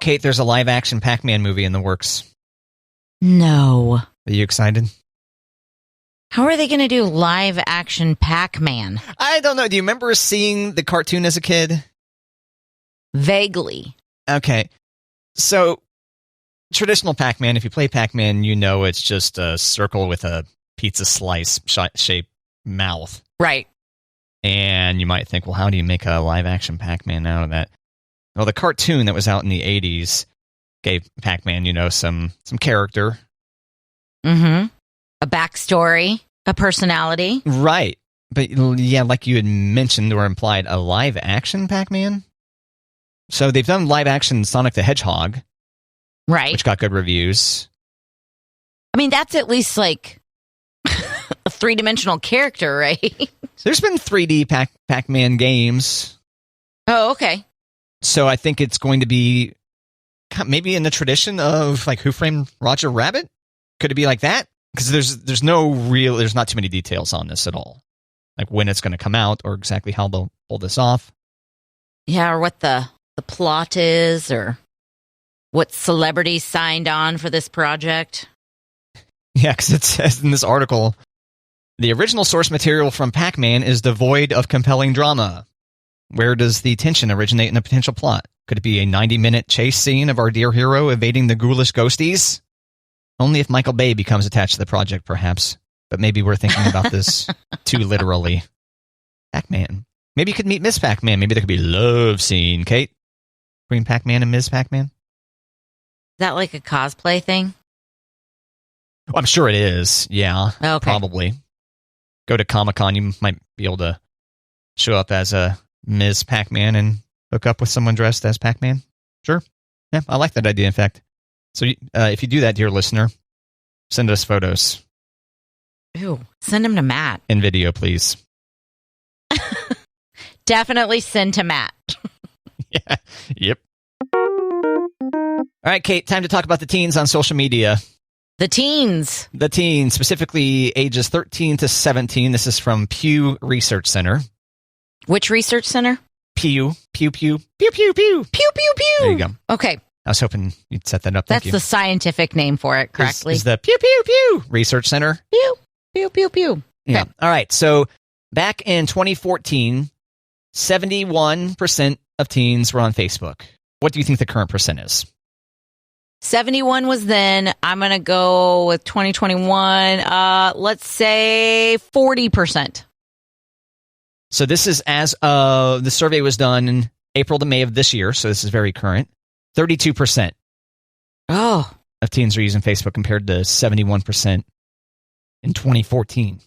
Kate, there's a live-action Pacman movie in the works. No. Are you excited? How are they going to do live-action Pac-Man? I don't know. Do you remember seeing the cartoon as a kid? Vaguely. Okay. So, traditional Pac-Man, if you play Pac-Man, you know it's just a circle with a pizza slice shaped mouth. Right. And you might think, well, how do you make a live-action Pac-Man out of that? Well, the cartoon that was out in the 80s gave Pac-Man, some character. Mm-hmm. A backstory, a personality. Right. But, yeah, like you had mentioned or implied, a live-action Pac-Man? So they've done live-action Sonic the Hedgehog. Right. Which got good reviews. I mean, that's at least like a three-dimensional character, right? There's been 3D Pac-Man games. Oh, okay. So I think it's going to be maybe in the tradition of like Who Framed Roger Rabbit? Could it be like that? Because there's not too many details on this at all. Like when it's going to come out or exactly how they'll pull this off. Yeah, or what the plot is, or what celebrities signed on for this project. Yeah, because it says in this article, the original source material from Pac-Man is devoid of compelling drama. Where does the tension originate in the potential plot? Could it be a 90-minute chase scene of our dear hero evading the ghoulish ghosties? Only if Michael Bay becomes attached to the project, perhaps. But maybe we're thinking about this too literally. Pac-Man. Maybe you could meet Miss Pac-Man. Maybe there could be a love scene, Kate? Between Pac-Man and Ms. Pac-Man? Is that like a cosplay thing? Well, I'm sure it is. Yeah, okay. Probably. Go to Comic-Con, you might be able to show up as a Ms. Pac-Man and hook up with someone dressed as Pac-Man. Sure. Yeah, I like that idea, in fact. So if you do that, dear listener, send us photos. Ew. Send them to Matt. In video, please. Definitely send to Matt. Yeah. Yep. All right, Kate, time to talk about the teens on social media. The teens. The teens, specifically ages 13 to 17. This is from Pew Research Center. Which research center? Pew. Pew, pew. Pew, pew, pew. Pew, pew, pew. There you go. Okay. I was hoping you'd set that up. Thank you. That's the scientific name for it, correctly. Is the Pew, pew, pew Research Center. Pew, pew, pew, pew. Okay. Yeah. All right. So back in 2014, 71% of teens were on Facebook. What do you think the current percent is? 71 was then. I'm going to go with 2021. Let's say 40%. So this is as the survey was done in April to May of this year. So this is very current. 32% of teens are using Facebook compared to 71% in 2014.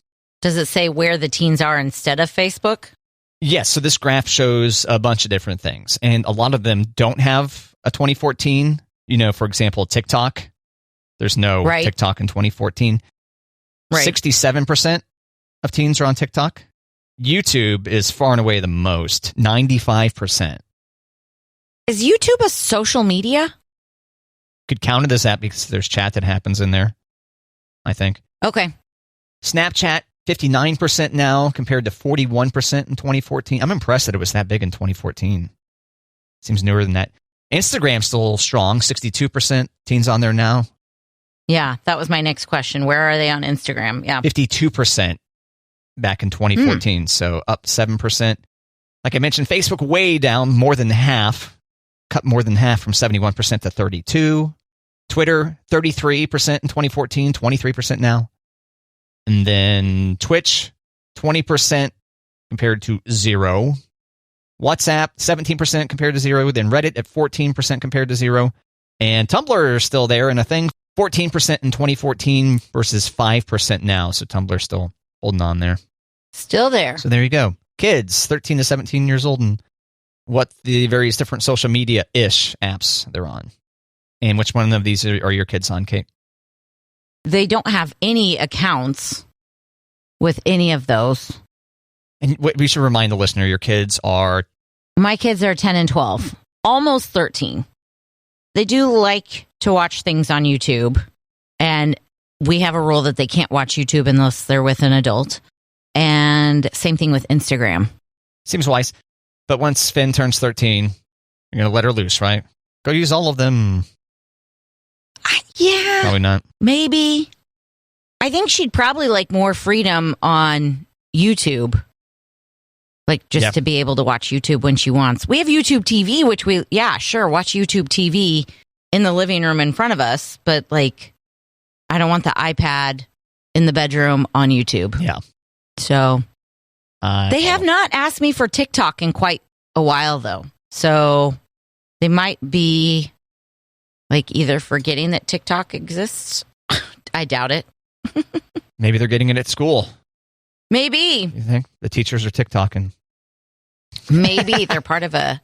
Does it say where the teens are instead of Facebook? Yes. So this graph shows a bunch of different things. And a lot of them don't have a 2014. For example, TikTok. There's no TikTok in 2014. Right. 67% of teens are on TikTok. YouTube is far and away the most, 95%. Is YouTube a social media? Could count it as that because there's chat that happens in there, I think. Okay. Snapchat, 59% now compared to 41% in 2014. I'm impressed that it was that big in 2014. Seems newer than that. Instagram's still strong, 62% teens on there now. Yeah, that was my next question. Where are they on Instagram? Yeah. 52% back in 2014, so up 7%. Like I mentioned, Facebook way down, more than half, cut more than half from 71% to 32%. Twitter, 33% in 2014, 23% now. And then Twitch, 20% compared to 0%. WhatsApp, 17% compared to 0%. Then Reddit at 14% compared to 0%. And Tumblr is still there and a thing. 14% in 2014 versus 5% now. So Tumblr's still holding on there. Still there. So there you go. Kids, 13 to 17 years old, and what the various different social media-ish apps they're on. And which one of these are your kids on, Kate? They don't have any accounts with any of those. And we should remind the listener, your kids are... My kids are 10 and 12. Almost 13. They do like to watch things on YouTube. And we have a rule that they can't watch YouTube unless they're with an adult. And same thing with Instagram. Seems wise. But once Finn turns 13, You're going to let her loose, right? Go use all of them. Yeah. Probably not. Maybe. I think she'd probably like more freedom on YouTube. Like just to be able to watch YouTube when she wants. We have YouTube TV, which watch YouTube TV in the living room in front of us. But like, I don't want the iPad in the bedroom on YouTube. Yeah. So they have not asked me for TikTok in quite a while, though. So they might be like either forgetting that TikTok exists. I doubt it. Maybe they're getting it at school. Maybe. You think? The teachers are TikToking. Maybe they're part of a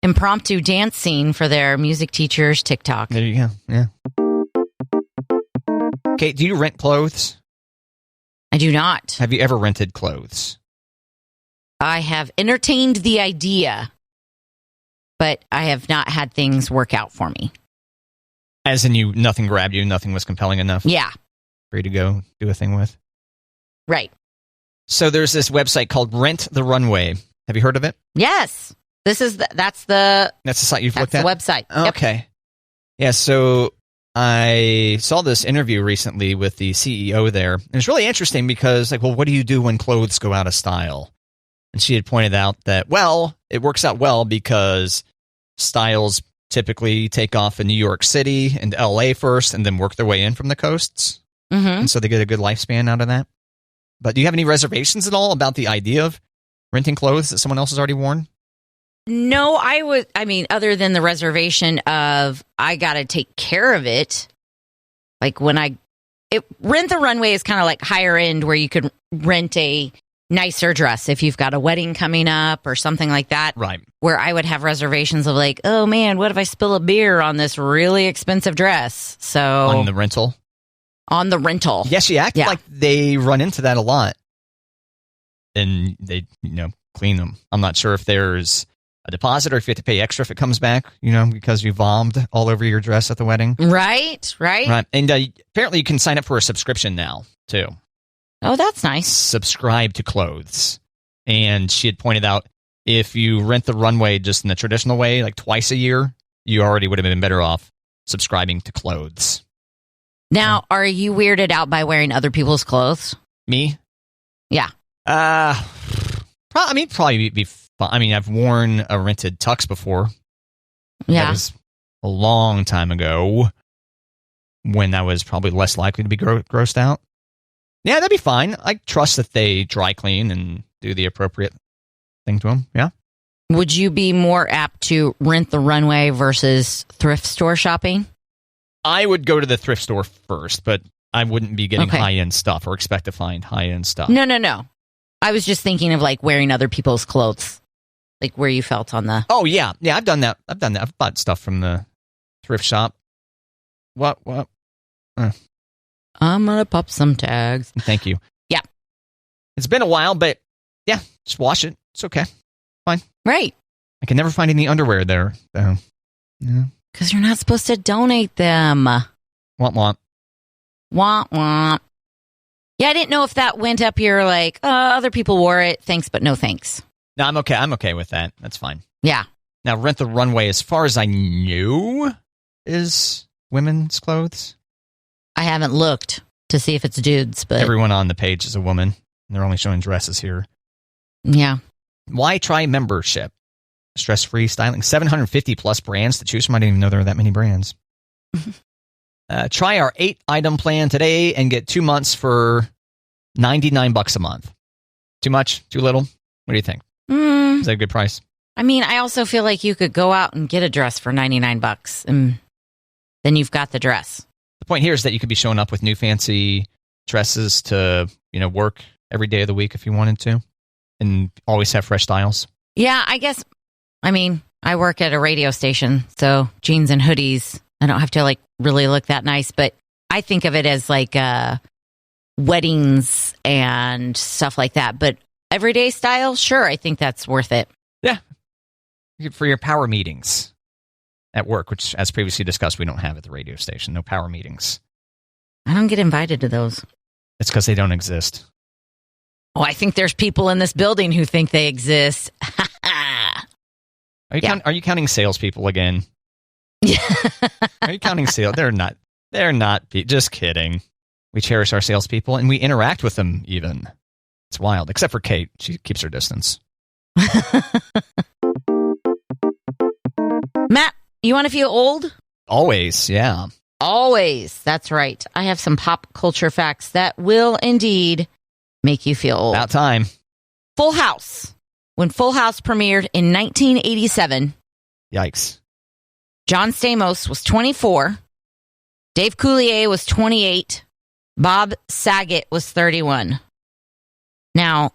impromptu dance scene for their music teacher's TikTok. There you go. Yeah. Kate, do you rent clothes? I do not. Have you ever rented clothes? I have entertained the idea, but I have not had things work out for me. As in nothing grabbed you, nothing was compelling enough? Yeah. For you to go do a thing with? Right. So there's this website called Rent the Runway. Have you heard of it? Yes. That's the site you've looked at? That's the website. Okay. Yep. Yeah, so I saw this interview recently with the CEO there. And it's really interesting because, like, well, what do you do when clothes go out of style? And she had pointed out that, well, it works out well because styles typically take off in New York City and LA first and then work their way in from the coasts. Mm-hmm. And so they get a good lifespan out of that. But do you have any reservations at all about the idea of renting clothes that someone else has already worn? No, other than the reservation of I got to take care of it. Like Rent the Runway is kind of like higher end where you could rent a nicer dress if you've got a wedding coming up or something like that. Right. Where I would have reservations of like, oh man, what if I spill a beer on this really expensive dress? So On the rental? On the rental. Yes, you act like they run into that a lot. And they, clean them. I'm not sure if there's a deposit or if you have to pay extra if it comes back, because you vomed all over your dress at the wedding. Right. And apparently you can sign up for a subscription now, too. Oh, that's nice. Subscribe to clothes. And she had pointed out if you rent the runway just in the traditional way, like twice a year, you already would have been better off subscribing to clothes. Now, are you weirded out by wearing other people's clothes? Me? Yeah. Probably be fun. I mean, I've worn a rented tux before. Yeah. That was a long time ago when I was probably less likely to be grossed out. Yeah, that'd be fine. I trust that they dry clean and do the appropriate thing to them. Yeah. Would you be more apt to rent the runway versus thrift store shopping? I would go to the thrift store first, but I wouldn't be getting high-end stuff or expect to find high-end stuff. No. I was just thinking of like wearing other people's clothes, like where you felt on the... Oh, yeah. Yeah, I've done that. I've bought stuff from the thrift shop. What? I'm going to pop some tags. Thank you. Yeah. It's been a while, but yeah, just wash it. It's okay. Fine. Right. I can never find any underwear there, though. Yeah. Because you're not supposed to donate them. Womp. Yeah, I didn't know if that went up here like, other people wore it. Thanks, but no thanks. No, I'm okay. I'm okay with that. That's fine. Yeah. Now, Rent the Runway, as far as I knew, is women's clothes. I haven't looked to see if it's dudes, but... Everyone on the page is a woman. They're only showing dresses here. Yeah. Why try membership? Stress-free styling. 750 plus brands to choose from. I didn't even know there were that many brands. Try our 8-item plan today and get 2 months for $99 a month. Too much? Too little? What do you think? Is that a good price? I mean, I also feel like you could go out and get a dress for $99 and then you've got the dress. The point here is that you could be showing up with new fancy dresses to, work every day of the week if you wanted to and always have fresh styles. Yeah, I guess. I mean, I work at a radio station, so jeans and hoodies. I don't have to like really look that nice, but I think of it as like weddings and stuff like that. But everyday style, sure, I think that's worth it. Yeah. For your power meetings at work, which, as previously discussed, we don't have at the radio station. No power meetings. I don't get invited to those. It's because they don't exist. Oh, I think there's people in this building who think they exist. Are you counting salespeople again? Are you counting sales? They're not. They're not. Just kidding. We cherish our salespeople and we interact with them even. It's wild. Except for Kate. She keeps her distance. Matt, you want to feel old? Always, yeah. Always. That's right. I have some pop culture facts that will indeed make you feel old. About time. Full House. When Full House premiered in 1987. Yikes. John Stamos was 24. Dave Coulier was 28. Bob Saget was 31. Now,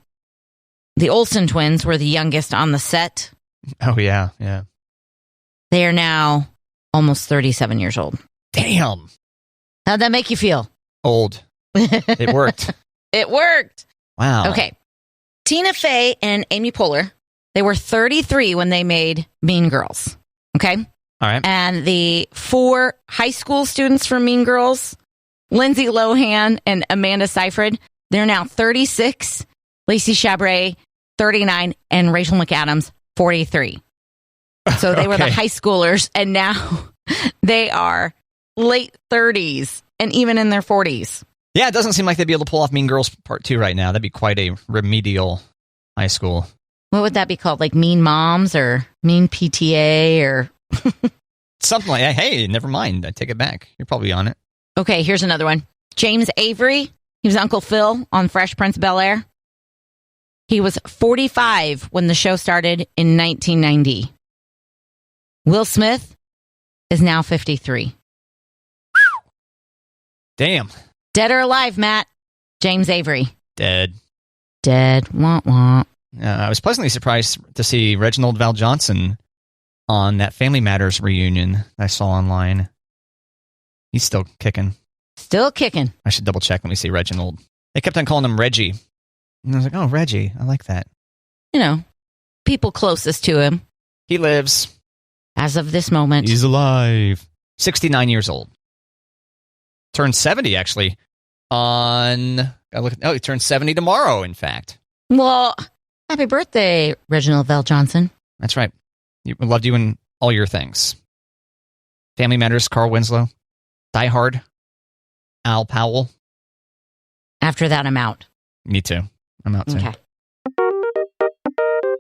the Olsen twins were the youngest on the set. Oh, yeah, yeah. They are now almost 37 years old. Damn. How'd that make you feel? Old. It worked. It worked. Wow. Okay. Tina Fey and Amy Poehler, they were 33 when they made Mean Girls. Okay? All right. And the 4 high school students from Mean Girls, Lindsay Lohan and Amanda Seyfried, they're now 36. Lacey Chabray, 39. And Rachel McAdams, 43. So they were the high schoolers, and now they are late 30s and even in their 40s. Yeah, it doesn't seem like they'd be able to pull off Mean Girls Part 2 right now. That'd be quite a remedial high school. What would that be called? Like Mean Moms or Mean PTA or... Something like that. Hey, never mind. I take it back. You're probably on it. Okay, here's another one. James Avery. He was Uncle Phil on Fresh Prince of Bel-Air. He was 45 when the show started in 1990. Will Smith is now 53. Damn. Dead or alive, Matt? James Avery. Dead. Dead. Wah, wah. I was pleasantly surprised to see Reginald Val Johnson on that Family Matters reunion I saw online. He's still kicking. Still kicking. I should double check when we see Reginald. They kept on calling him Reggie. And I was like, oh, Reggie. I like that. You know, people closest to him. He lives. As of this moment. He's alive. 69 years old. Turned 70, actually. He turned 70 tomorrow, in fact. Well, happy birthday, Reginald Val Johnson. That's right. We loved you in all your things. Family Matters, Carl Winslow. Die Hard, Al Powell. After that, I'm out. Me too. I'm out too. Okay.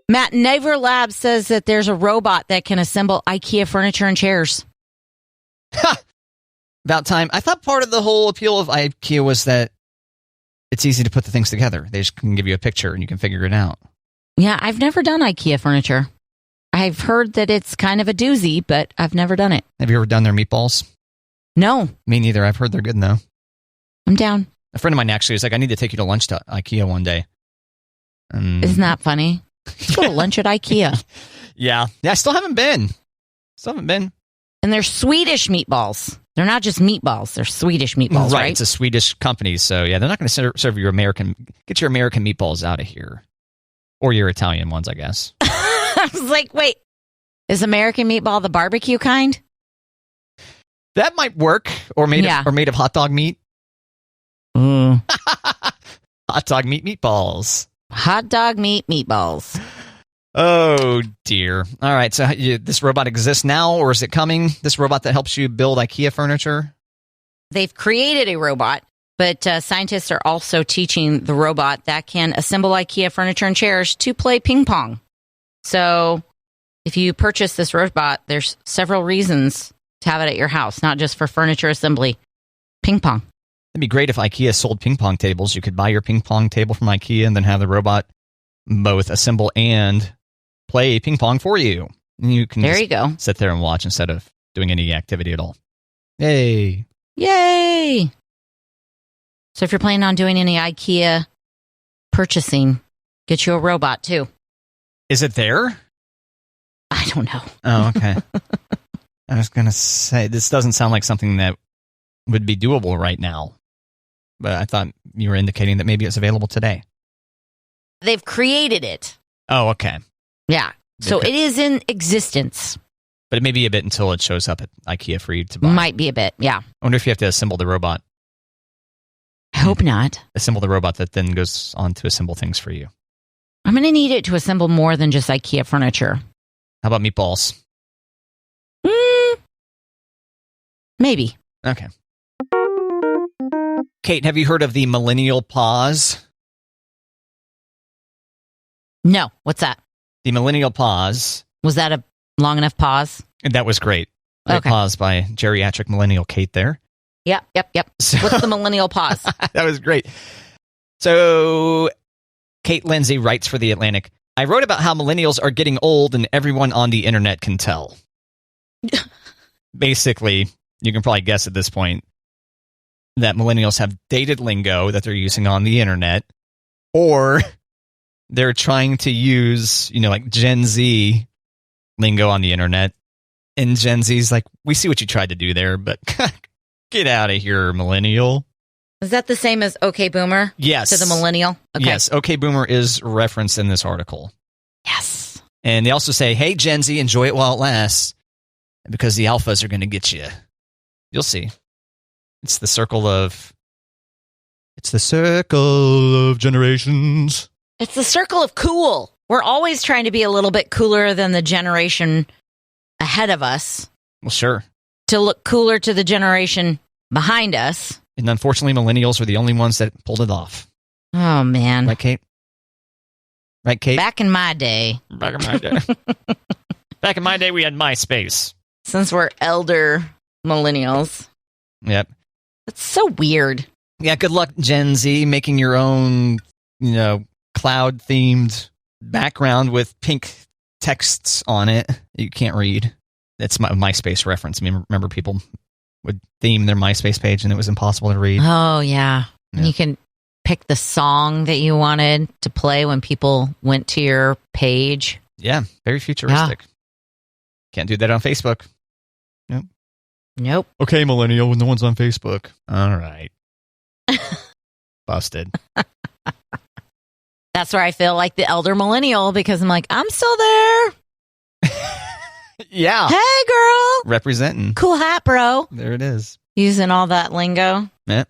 Matt, Naver Labs says that there's a robot that can assemble IKEA furniture and chairs. Ha! About time. I thought part of the whole appeal of IKEA was that it's easy to put the things together. They just can give you a picture and you can figure it out. Yeah, I've never done IKEA furniture. I've heard that it's kind of a doozy, but I've never done it. Have you ever done their meatballs? No. Me neither. I've heard they're good, though. I'm down. A friend of mine actually was like, I need to take you to lunch to IKEA one day. Isn't that funny? Let's go to lunch at IKEA. Yeah, I still haven't been. And they're Swedish meatballs. They're not just meatballs. They're Swedish meatballs, right? It's a Swedish company, so yeah, they're not going to serve your American... Get your American meatballs out of here. Or your Italian ones, I guess. I was like, wait, is American meatball the barbecue kind? That might work. Or made of hot dog meat. Hotdog-Meat Meatballs. Hotdog-Meat Meatballs. Oh, dear. All right, so this robot exists now, or is it coming? This robot that helps you build IKEA furniture? They've created a robot, but scientists are also teaching the robot that can assemble IKEA furniture and chairs to play ping pong. So if you purchase this robot, there's several reasons to have it at your house, not just for furniture assembly. Ping pong. It'd be great if IKEA sold ping pong tables. You could buy your ping pong table from IKEA and then have the robot both assemble and play ping pong for you. And you can go. Sit there and watch instead of doing any activity at all. Yay. Yay. So if you're planning on doing any IKEA purchasing, get you a robot too. Is it there? I don't know. Oh, okay. I was going to say, this doesn't sound like something that would be doable right now. But I thought you were indicating that maybe it's available today. They've created it. Oh, okay. Yeah. So it is in existence. But it may be a bit until it shows up at IKEA for you to buy. Might be a bit, yeah. I wonder if you have to assemble the robot. I hope not. Assemble the robot that then goes on to assemble things for you. I'm going to need it to assemble more than just IKEA furniture. How about meatballs? Maybe. Okay. Kate, have you heard of the Millennial Pause? No. What's that? The Millennial Pause. Was that a long enough pause? That was great. Great pause by geriatric millennial Kate there. Yep. So, what's the Millennial Pause? That was great. So, Kate Lindsay writes for The Atlantic, I wrote about how millennials are getting old and everyone on the internet can tell. Basically, you can probably guess at this point that millennials have dated lingo that they're using on the internet, or they're trying to use, like Gen Z lingo on the internet. And Gen Z's like, we see what you tried to do there, but get out of here, millennial. Is that the same as OK Boomer? Yes. To the millennial? Okay. Yes, OK Boomer is referenced in this article. Yes. And they also say, hey, Gen Z, enjoy it while it lasts, because the alphas are going to get you. You'll see. It's the circle of generations. It's the circle of cool. We're always trying to be a little bit cooler than the generation ahead of us. Well, sure. To look cooler to the generation behind us. And unfortunately, millennials are the only ones that pulled it off. Oh, man. Right, Kate? Right, Kate? Back in my day. Back in my day, we had MySpace. Since we're elder millennials. Yep. That's so weird. Yeah, good luck, Gen Z, making your own, cloud-themed background with pink texts on it you can't read. That's my MySpace reference. I mean, remember people would theme their MySpace page and it was impossible to read. Oh, yeah. And you can pick the song that you wanted to play when people went to your page. Yeah, very futuristic. Yeah. Can't do that on Facebook. Nope. Okay, millennial, no one's on Facebook. All right. Busted. That's where I feel like the elder millennial, because I'm like, I'm still there. Yeah. Hey, girl. Representing. Cool hat, bro. There it is. Using all that lingo. Yeah.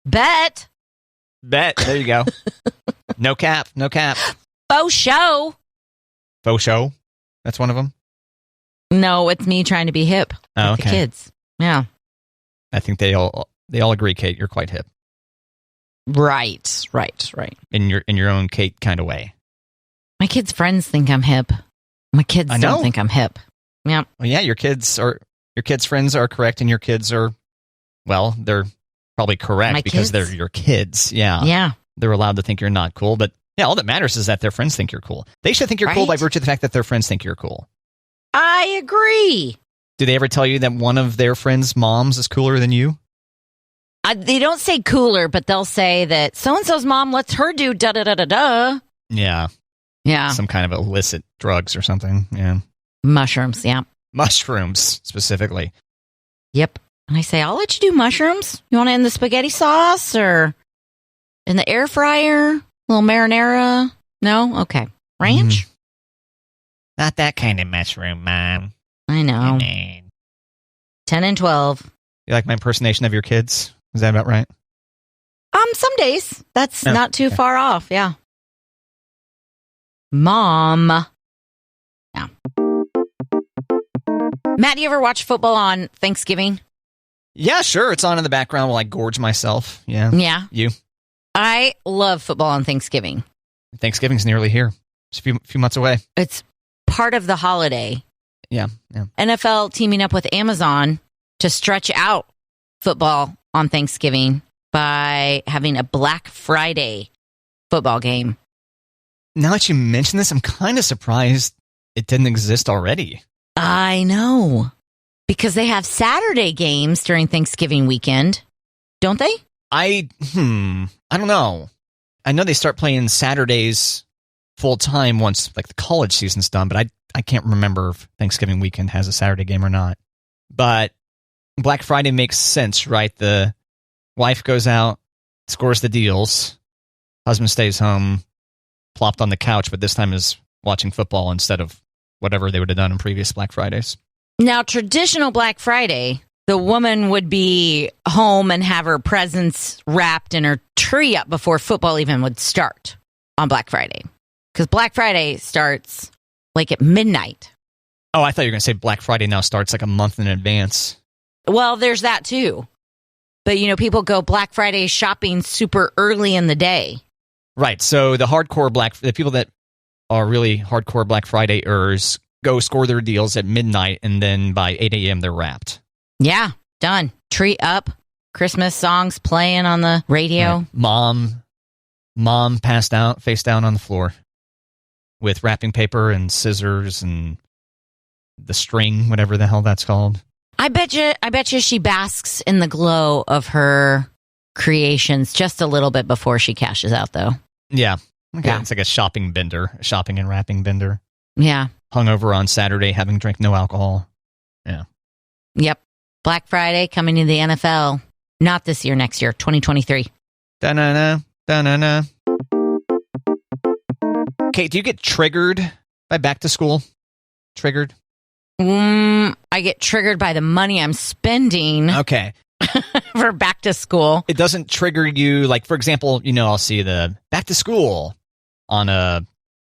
Bet. There you go. No cap. Faux show. Faux show? That's one of them? No, it's me trying to be hip with the kids. Yeah. I think they all agree, Kate, you're quite hip. Right. In your own Kate kind of way. My kids' friends think I'm hip. My kids don't think I'm hip. Yeah. Well, yeah, your kids' friends are correct, and your kids are, well, they're probably correct because they're your kids. Yeah. Yeah. They're allowed to think you're not cool, but yeah, all that matters is that their friends think you're cool. They should think you're cool by virtue of the fact that their friends think you're cool. I agree. Do they ever tell you that one of their friends' moms is cooler than you? They don't say cooler, but they'll say that so-and-so's mom lets her do da-da-da-da-da. Yeah. Yeah. Some kind of illicit drugs or something. Yeah. Mushrooms, yeah. Mushrooms, specifically. Yep. And I say, I'll let you do mushrooms. You want it in the spaghetti sauce or in the air fryer? A little marinara? No? Okay. Ranch? Not that kind of mushroom, Mom. I know. 10 and 12. You like my impersonation of your kids? Is that about right? Some days. That's not too far off, yeah. Mom. Yeah. Matt, do you ever watch football on Thanksgiving? Yeah, sure. It's on in the background while I gorge myself. Yeah. Yeah. You? I love football on Thanksgiving. Thanksgiving's nearly here. It's a few months away. It's part of the holiday. Yeah. NFL teaming up with Amazon to stretch out football on Thanksgiving by having a Black Friday football game. Now that you mention this, I'm kind of surprised it didn't exist already. I know. Because they have Saturday games during Thanksgiving weekend, don't they? I don't know. I know they start playing Saturdays full time once like the college season's done, but I can't remember if Thanksgiving weekend has a Saturday game or not. But Black Friday makes sense, right? The wife goes out, scores the deals, husband stays home, plopped on the couch, but this time is watching football instead of whatever they would have done in previous Black Fridays. Now, traditional Black Friday, the woman would be home and have her presents wrapped and her tree up before football even would start on Black Friday. Because Black Friday starts like at midnight Oh, I thought you were going to say Black Friday now starts like a month in advance. Well, there's that too. But, people go Black Friday shopping super early in the day. Right. So the people that are really hardcore Black Friday-ers go score their deals at midnight, and then by 8 a.m. they're wrapped. Yeah, done. Tree up, Christmas songs playing on the radio. Right. Mom passed out, face down on the floor with wrapping paper and scissors and the string, whatever the hell that's called. I bet you she basks in the glow of her creations just a little bit before she cashes out, though. Yeah. Okay. Yeah. It's like a shopping and wrapping bender. Yeah. Hungover on Saturday, having drank no alcohol. Yeah. Yep. Black Friday coming to the NFL. Not this year, next year, 2023. Da-na-na, da-na-na. Kate, do you get triggered by back to school? Triggered? I get triggered by the money I'm spending. Okay. For back to school. It doesn't trigger you, like, for example, I'll see the back to school on a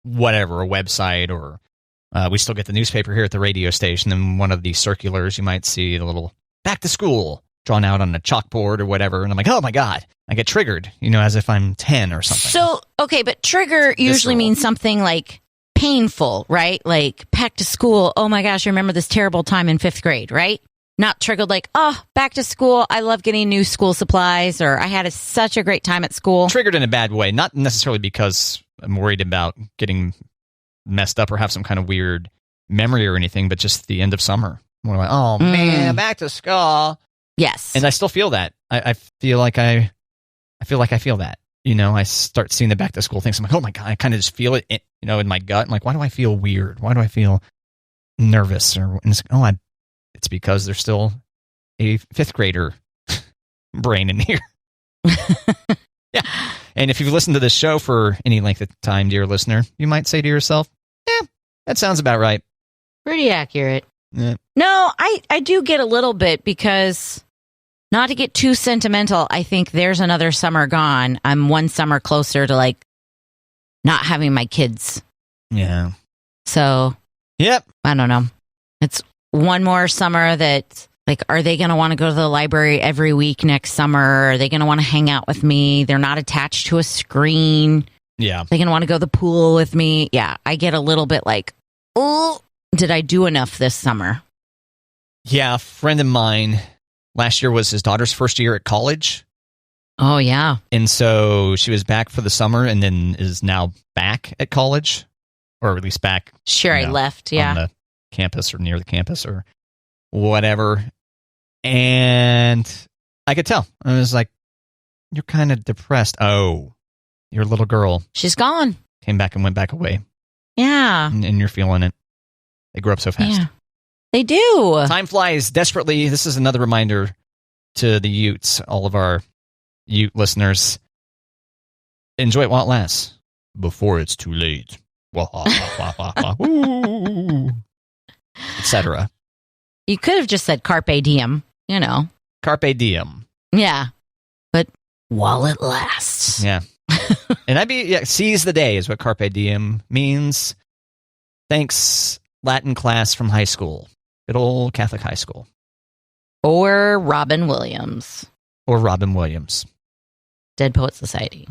website, or we still get the newspaper here at the radio station, and one of the circulars, you might see the little back to school drawn out on a chalkboard or whatever, and I'm like, oh my God, I get triggered, as if I'm 10 or something. So, okay, but trigger usually means something like painful, right? Like back to school. Oh my gosh, I remember this terrible time in 5th grade, right? Not triggered like, oh, back to school. I love getting new school supplies, or I had such a great time at school. Triggered in a bad way, not necessarily because I'm worried about getting messed up or have some kind of weird memory or anything, but just the end of summer. We're like, oh man, back to school. Yes. And I still feel that. I feel like I feel that. I start seeing the back to school things. I'm like, oh my God, I kind of just feel it, in my gut. I'm like, why do I feel weird? Why do I feel nervous? And it's like, it's because there's still a 5th grader brain in here. Yeah. And if you've listened to this show for any length of time, dear listener, you might say to yourself, yeah, that sounds about right. Pretty accurate. Yeah. No, I do get a little bit, because not to get too sentimental, I think there's another summer gone. I'm one summer closer to like not having my kids. Yeah. So, yep. I don't know. It's one more summer that, like, are they going to want to go to the library every week next summer? Are they going to want to hang out with me? They're not attached to a screen. Yeah. They're going to want to go to the pool with me. Yeah. I get a little bit like, oh, did I do enough this summer? Yeah. A friend of mine, last year was his daughter's first year at college. Oh, yeah. And so she was back for the summer and then is now back at college, or at least back. Sure, I left. Yeah. On the campus or near the campus or whatever. And I could tell. I was like, you're kind of depressed. Oh, your little girl. She's gone. Came back and went back away. Yeah. And you're feeling it. They grew up so fast. Yeah. They do. Time flies desperately. This is another reminder to the Utes, all of our Ute listeners. Enjoy it while it lasts, before it's too late. Etc. You could have just said carpe diem, Carpe diem. Yeah. But while it lasts. Yeah. And seize the day is what carpe diem means. Thanks, Latin class from high school. Good old Catholic high school. Or Robin Williams. Or Robin Williams. Dead Poet Society.